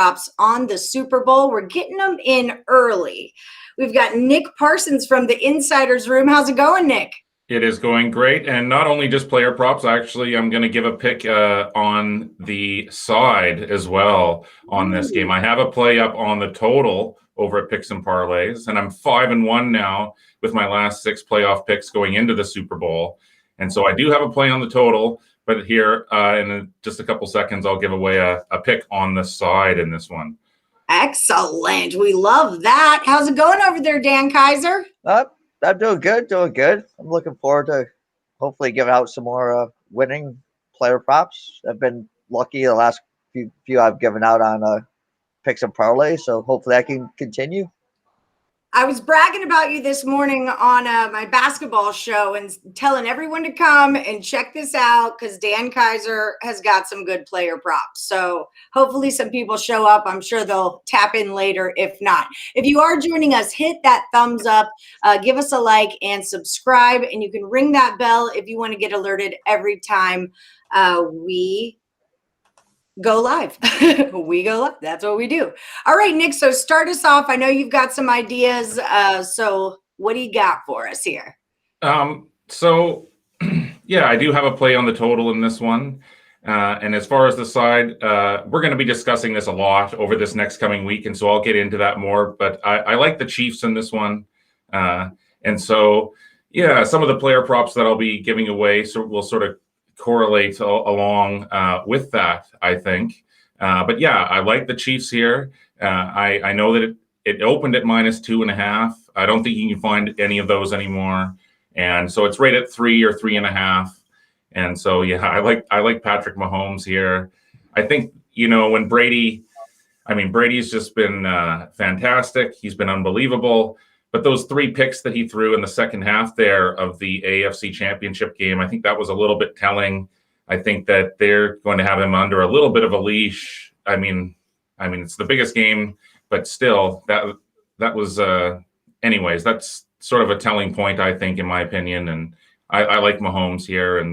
props on the Super Bowl. We're getting them in early. We've got Nick Parsons from the Insiders Room. How's it going, Nick? It is going great, and not only just player props. Actually, I'm going to give a pick on the side as well on this game. I have a play up on the total over at Picks and Parlays, and I'm 5-1 now with my last 6 playoff picks going into the Super Bowl. And so I do have a play on the total, but here in just a couple seconds, I'll give away a pick on the side in this one. Excellent. We love that. How's it going over there, Dan Kaiser? I'm doing good, I'm looking forward to hopefully giving out some more winning player props. I've been lucky the last few I've given out on picks and parlay, so hopefully I can continue. I was bragging about you this morning on my basketball show and telling everyone to come and check this out because Dan Kaiser has got some good player props. So hopefully some people show up. I'm sure they'll tap in later. If not, if you are joining us, hit that thumbs up, give us a like and subscribe. And you can ring that bell if you want to get alerted every time we go live. We go live. That's what we do. All right, Nick. So start us off. I know you've got some ideas. So what do you got for us here? So yeah, I do have a play on the total in this one. And as far as the side, we're going to be discussing this a lot over this next coming week. And so I'll get into that more, but I like the Chiefs in this one. And so, yeah, some of the player props that I'll be giving away will sort of correlate along with that, I think. But yeah, I like the Chiefs here. I know that it opened at -2.5. I don't think you can find any of those anymore. And so it's right at 3 or 3.5. And so, yeah, I like Patrick Mahomes here. I think, when Brady's just been fantastic. He's been unbelievable. But those 3 picks that he threw in the second half there of the AFC Championship game, I think that was a little bit telling. I think that they're going to have him under a little bit of a leash. I mean, it's the biggest game, but still, that was, anyways, that's sort of a telling point, I think, in my opinion. And I like Mahomes here.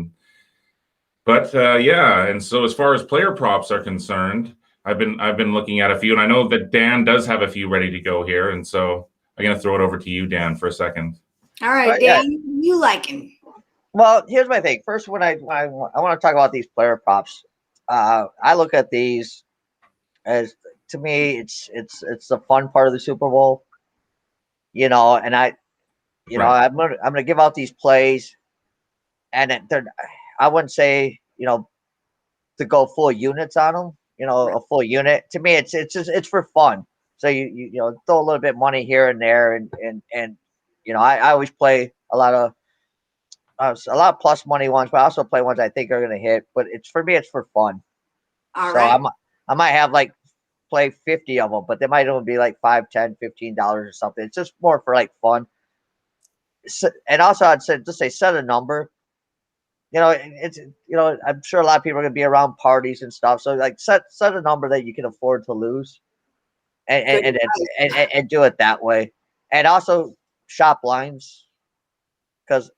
But and so as far as player props are concerned, I've been looking at a few, and I know that Dan does have a few ready to go here, and so I'm going to throw it over to you, Dan, for a second. All right, Dan, you liking? Well, here's my thing. First, when I want to talk about these player props, I look at these as, to me, it's the fun part of the Super Bowl, and I'm gonna give out these plays, and I wouldn't say to go full units on them, a full unit. To me, it's for fun. So you throw a little bit of money here and there, and I always play a lot of plus money ones, but I also play ones I think are going to hit. But for me, it's for fun. All right. I might have play 50 of them, but they might only be like $5, $10, $15 or something. It's just more for fun. So, and also I'd say set a number. I'm sure a lot of people are going to be around parties and stuff. So set a number that you can afford to lose. And do it that way, and also shop lines, because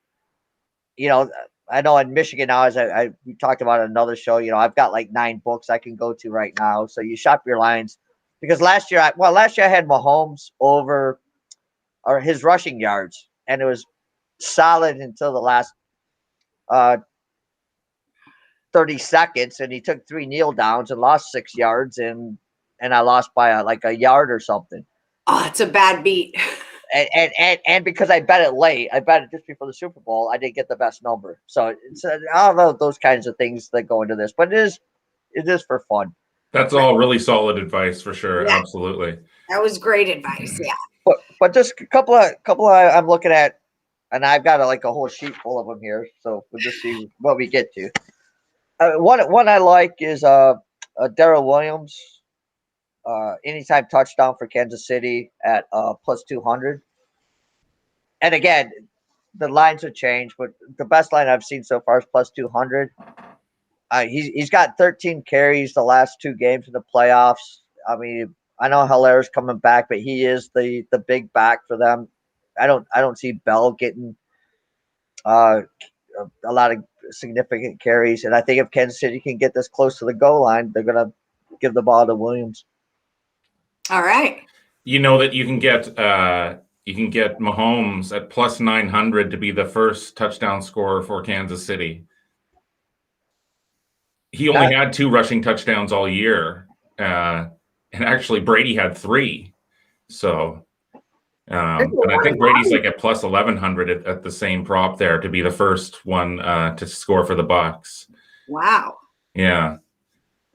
I know in Michigan now, as we talked about in another show, I've got 9 books I can go to right now. So you shop your lines, because last year I had Mahomes over or his rushing yards, and it was solid until the last 30 seconds, and he took 3 kneel downs and lost 6 yards, and I lost by a yard or something. Oh, it's a bad beat. And because I bet it late, I bet it just before the Super Bowl, I didn't get the best number. So it's I don't know those kinds of things that go into this, but it is for fun. That's all really solid advice for sure. Yeah. Absolutely. That was great advice. Yeah. But just a couple I'm looking at, and I've got a whole sheet full of them here. So we'll just see what we get to. One I like is Darrell Williams. Anytime touchdown for Kansas City at plus 200. And again, the lines have changed, but the best line I've seen so far is plus 200. He's got 13 carries the last 2 games in the playoffs. I mean, I know Hilaire's coming back, but he is the big back for them. I don't see Bell getting a lot of significant carries, and I think if Kansas City can get this close to the goal line, they're gonna give the ball to Williams. All right. You know that you can get Mahomes at plus 900 to be the first touchdown scorer for Kansas City. He only had 2 rushing touchdowns all year, and actually Brady had 3. So, and I think Brady's like at plus 1100 at the same prop there to be the first one to score for the Bucs. Wow. Yeah.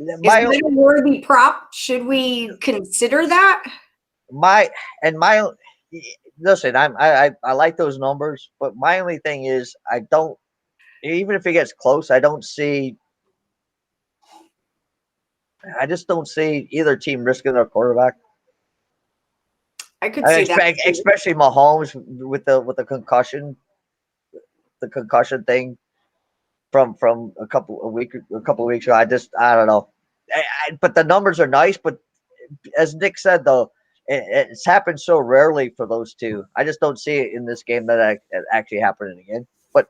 Is that a worthy prop? Should we consider that? Listen, I like those numbers, but my only thing is I don't, even if it gets close, I just don't see either team risking their quarterback. I could see that, especially Mahomes with the concussion thing from a couple of weeks ago. I don't know. But the numbers are nice. But as Nick said, though, it's happened so rarely for those two. I just don't see it in this game that it actually happening again. But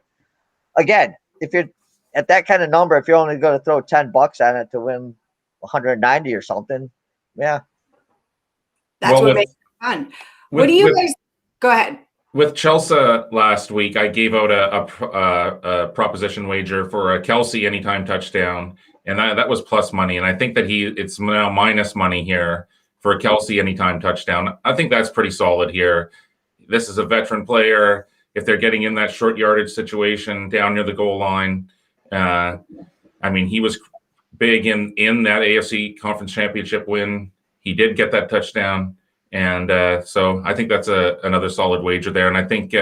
again, if you're at that kind of number, if you're only going to throw $10 on it to win 190 or something, yeah, that's what makes it fun. What do you guys? Go ahead. With Chelsea last week, I gave out a proposition wager for a Kelce anytime touchdown, and that was plus money. And I think that it's now minus money here for a Kelce anytime touchdown. I think that's pretty solid here. This is a veteran player. If they're getting in that short yardage situation down near the goal line, I mean, he was big in that AFC Conference Championship win. He did get that touchdown. And so I think that's another solid wager there. And I think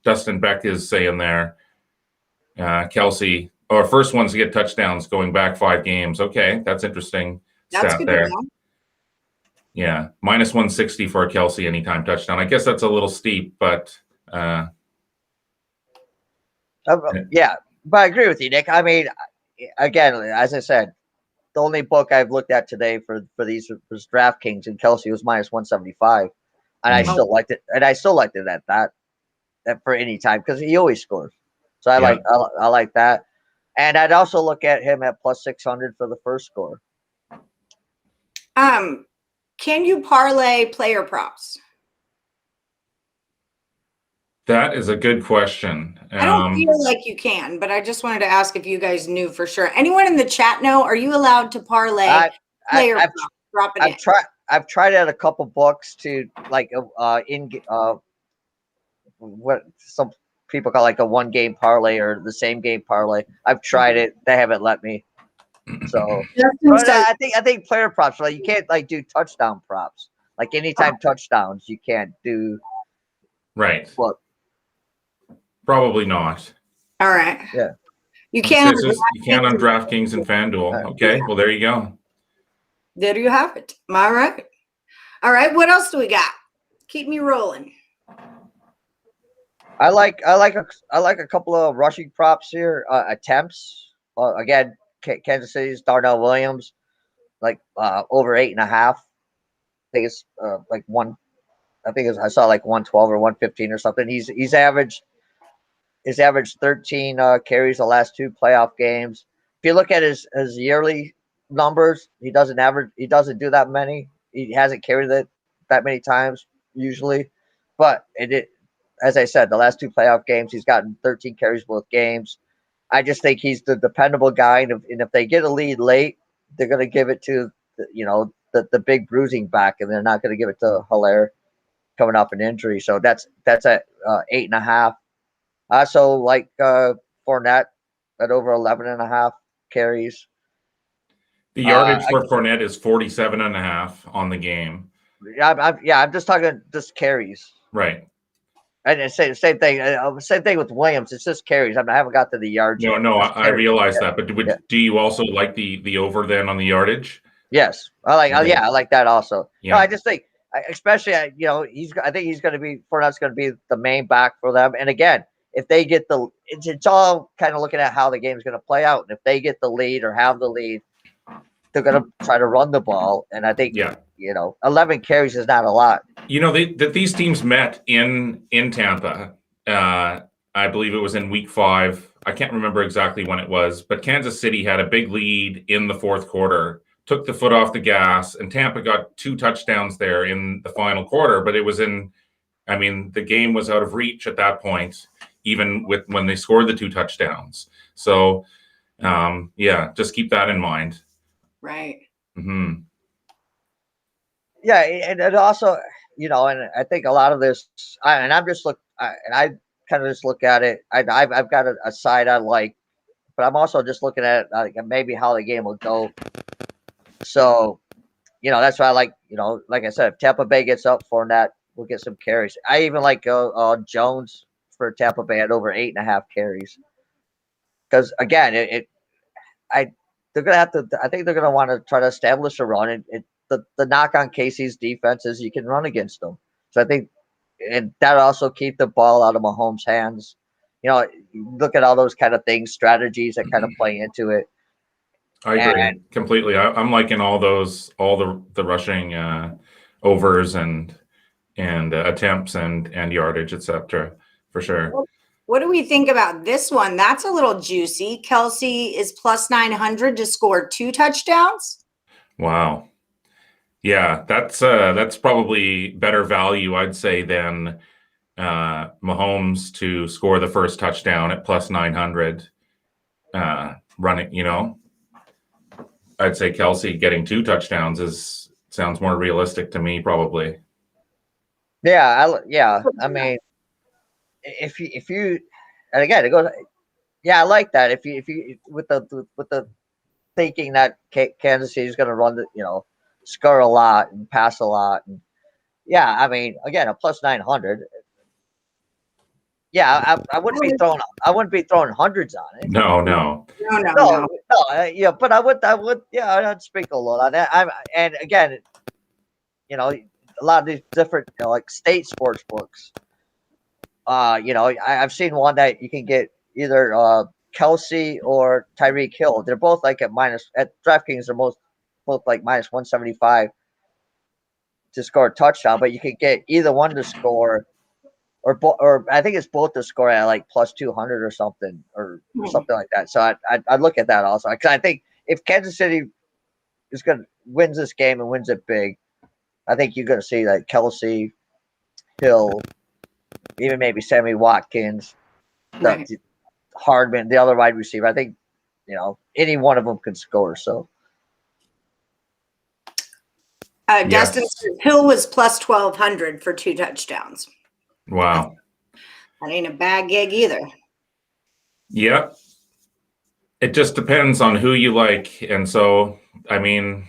Dustin Beck is saying there, Kelce, or first ones to get touchdowns going back 5 games. Okay, that's interesting. That's stat good there. to know. Yeah, minus 160 for a Kelce anytime touchdown. I guess that's a little steep, but yeah. But I agree with you, Nick. I mean, again, as I said, the only book I've looked at today for these was DraftKings, and Kelce was minus 175, and I still liked it. And I still liked it at that for any time because he always scores. So I like that, and I'd also look at him at plus 600 for the first score. Can you parlay player props? that is a good question. I don't feel like you can, but I just wanted to ask if you guys knew for sure. Anyone in the chat know? Are you allowed to parlay player props? Drop it in. I've tried out a couple books to like what some people call like a 1-game parlay or the same game parlay. I've tried it; they haven't let me. So, but I think player props, like you can't like do touchdown props, like anytime touchdowns, you can't do. Right. What? Probably not. All right. Yeah. You can't. You can't on DraftKings and FanDuel. Okay. Well, there you go. There you have it. All right. All right. What else do we got? Keep me rolling. I like a couple of rushing props here. Attempts. Again, Kansas City's Darnell Williams, like over 8.5. I think it's like one. I think I saw like 112 or 115 or something. He's averaged 13 carries the last 2 playoff games. If you look at his yearly numbers, he doesn't do that many. He hasn't carried it that many times usually, but as I said, the last 2 playoff games, he's gotten 13 carries both games. I just think he's the dependable guy, and if they get a lead late, they're going to give it to the big bruising back, and they're not going to give it to Hilaire coming off an injury. So that's at 8.5. I also like Fournette at over 11.5 carries. The yardage for Fournette is 47.5 on the game. I'm just talking just carries. Right. And same thing. Same thing with Williams. It's just carries. I haven't got to the yards. No, I realize that. But do you also like the over then on the yardage? Yes, I like that also. Yeah. No, I just think, especially I think he's going to be Fournette's going to be the main back for them. And again, if they get it's all kind of looking at how the game's going to play out. And if they get the lead or have the lead, they're going to try to run the ball. And I think 11 carries is not a lot. These teams met in Tampa. I believe it was in week 5. I can't remember exactly when it was, but Kansas City had a big lead in the fourth quarter took the foot off the gas, and Tampa got 2 touchdowns there in the final quarter, but it was the game was out of reach at that point, even with when they scored the 2 touchdowns. So, just keep that in mind. Right. Mm-hmm. Yeah, and also, and I think a lot of this, I kind of just look at it. I've got a side I like, but I'm also just looking at maybe how the game will go. So, that's why I like, like I said, if Tampa Bay gets up for that, we'll get some carries. I even like Jones for Tampa Bay at over 8.5 carries. Because again, they're gonna have to. I think they're gonna want to try to establish a run. The knock on Casey's defense is you can run against them. So I think, and that also keep the ball out of Mahomes' hands. Look at all those kind of things, strategies that kind of play into it. I agree completely. I'm liking all the rushing overs and attempts and yardage, etc. for sure. What do we think about this one? That's a little juicy. Kelce is plus 900 to score 2 touchdowns. Wow. Yeah, that's probably better value, I'd say, than Mahomes to score the first touchdown at plus 900. Running, I'd say Kelce getting 2 touchdowns sounds more realistic to me, probably. Yeah, I mean, if you, and again, it goes. Yeah, I like that. If you with the thinking that Kansas City is going to run score a lot and pass a lot, and yeah, I mean, again, a plus 900. Yeah, I wouldn't be throwing hundreds on it. No. Yeah, but I would, yeah, I'd sprinkle a little on that. And again, a lot of these different, like state sports books. I've seen one that you can get either Kelce or Tyreek Hill. They're both like at DraftKings. They're both like minus 175 to score a touchdown, but you could get either one to score, or I think it's both to score at like plus 200 or something, or something like that. So I'd look at that also, because I think if Kansas City wins this game and wins it big, I think you're going to see like Kelce, Hill, even maybe Sammy Watkins, Hardman, the other wide receiver. I think, any one of them can score. So, Dustin Hill was plus 1,200 for 2 touchdowns. Wow. That ain't a bad gig either. Yep. It just depends on who you like. And so, I mean,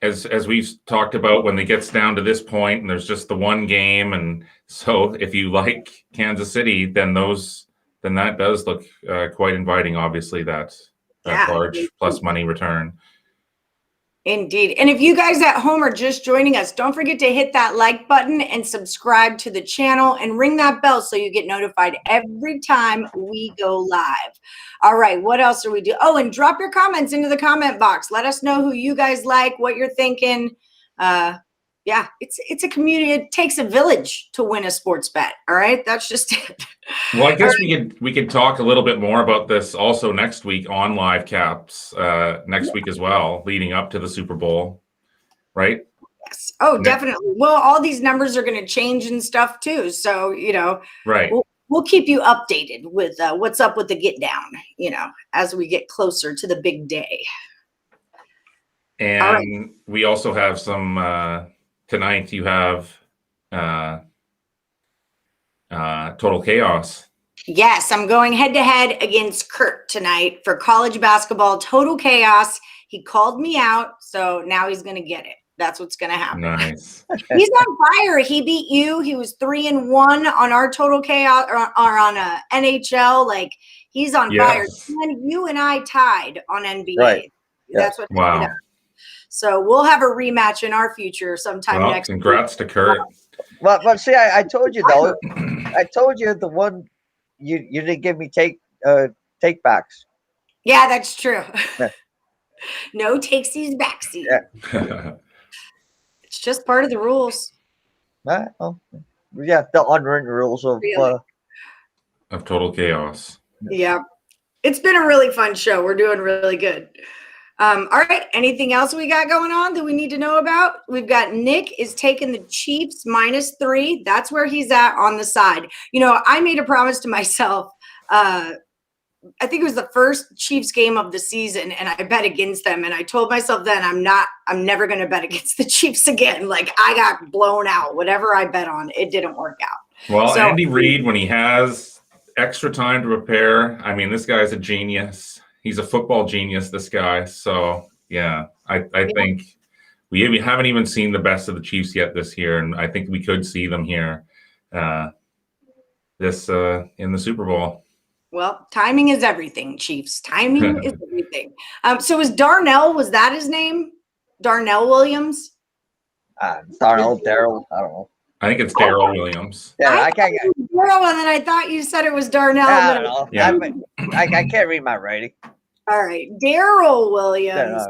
as we've talked about, when it gets down to this point and there's just the one game, and so if you like Kansas City, then that does look quite inviting, obviously, that large plus money return. Indeed. And if you guys at home are just joining us, don't forget to hit that like button and subscribe to the channel and ring that bell so you get notified every time we go live. All right, what else are we doing? Oh, and drop your comments into the comment box. Let us know who you guys like, what you're thinking. Yeah, it's a community. It takes a village to win a sports bet. All right, that's just it. Well, I guess we could talk a little bit more about this also next week on Live Caps next week as well, leading up to the Super Bowl, right? Yes. Oh, definitely. Well, all these numbers are going to change and stuff too. So, right. We'll keep you updated with what's up with the get down, as we get closer to the big day. And we also have some tonight. You have Total Chaos. Yes, I'm going head to head against Kurt tonight for college basketball. Total Chaos. He called me out, so now he's going to get it. That's what's going to happen. Nice. He's on fire. He beat you. He was 3-1 on our Total Chaos or on a NHL. Like, he's on fire. And you and I tied on NBA. Right. That's what. Wow. So we'll have a rematch in our future sometime next. Congrats to Kurt. Well, see, I told you though. I told you the one you didn't give me take backs. Yeah, that's true. No takesies, backsies. Yeah. It's just part of the rules. Well, yeah, the unwritten rules of Total Chaos. Yeah. It's been a really fun show. We're doing really good. All right. Anything else we got going on that we need to know about? We've got Nick is taking the Chiefs -3. That's where he's at on the side. I made a promise to myself. I think it was the first Chiefs game of the season, and I bet against them. And I told myself then I'm never going to bet against the Chiefs again. Like, I got blown out. Whatever I bet on, it didn't work out. Well, so, Andy Reid, when he has extra time to prepare, I mean, this guy's a genius. He's a football genius, this guy. So, yeah, I think we haven't even seen the best of the Chiefs yet this year, and I think we could see them here in the Super Bowl. Well, timing is everything, Chiefs. Timing is everything. So was that his name? Darnell Williams? Darnell, Daryl, I don't know. I think it's Daryl Williams. Yeah, I can't get Daryl, and then I thought you said it was Darnell. I don't know. Yeah. I can't read my writing. All right. Daryl Williams,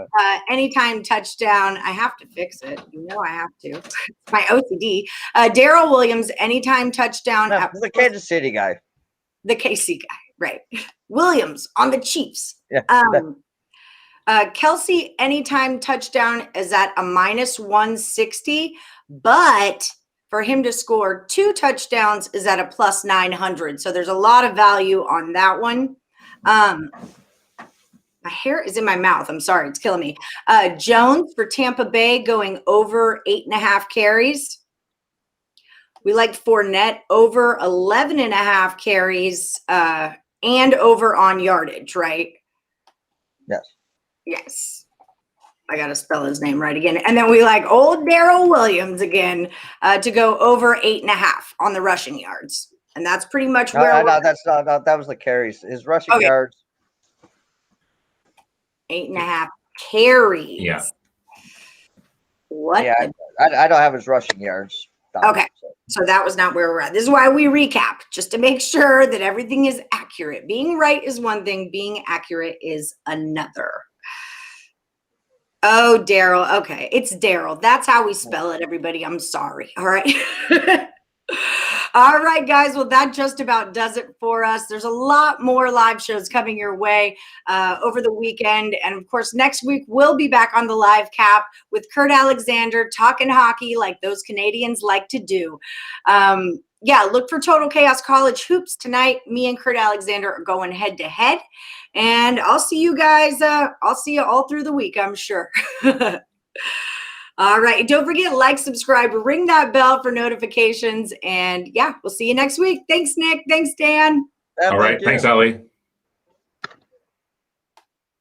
anytime touchdown. I have to fix it. I have to. It's my OCD. Daryl Williams, anytime touchdown. No, the Kansas City guy. The KC guy, right. Williams on the Chiefs. Yeah. Kelce, anytime touchdown is at a -160, but for him to score 2 touchdowns is at a +900. So there's a lot of value on that one. My hair is in my mouth. I'm sorry. It's killing me. Jones for Tampa Bay going over 8.5 carries. We like Fournette over 11.5 carries and over on yardage, right? Yes. Yes. I got to spell his name right again. And then we like old Daryl Williams again to go over 8.5 on the rushing yards. And that's pretty much where that was the carries. His rushing yards. 8.5 carries. Yeah. What? Yeah, I don't have his rushing yards. Okay. So that was not where we're at. This is why we recap, just to make sure that everything is accurate. Being right is one thing. Being accurate is another. Oh, Daryl. Okay. It's Daryl. That's how we spell it, everybody. I'm sorry. All right. All right, guys. Well, that just about does it for us. There's a lot more live shows coming your way over the weekend. And, of course, next week we'll be back on the live cap with Kurt Alexander talking hockey like those Canadians like to do. Look for Total Chaos College Hoops tonight. Me and Kurt Alexander are going head-to-head. And I'll see you guys. I'll see you all through the week, I'm sure. All right. Don't forget, like, subscribe, ring that bell for notifications. And, we'll see you next week. Thanks, Nick. Thanks, Dan. All right. Thanks, Ellie.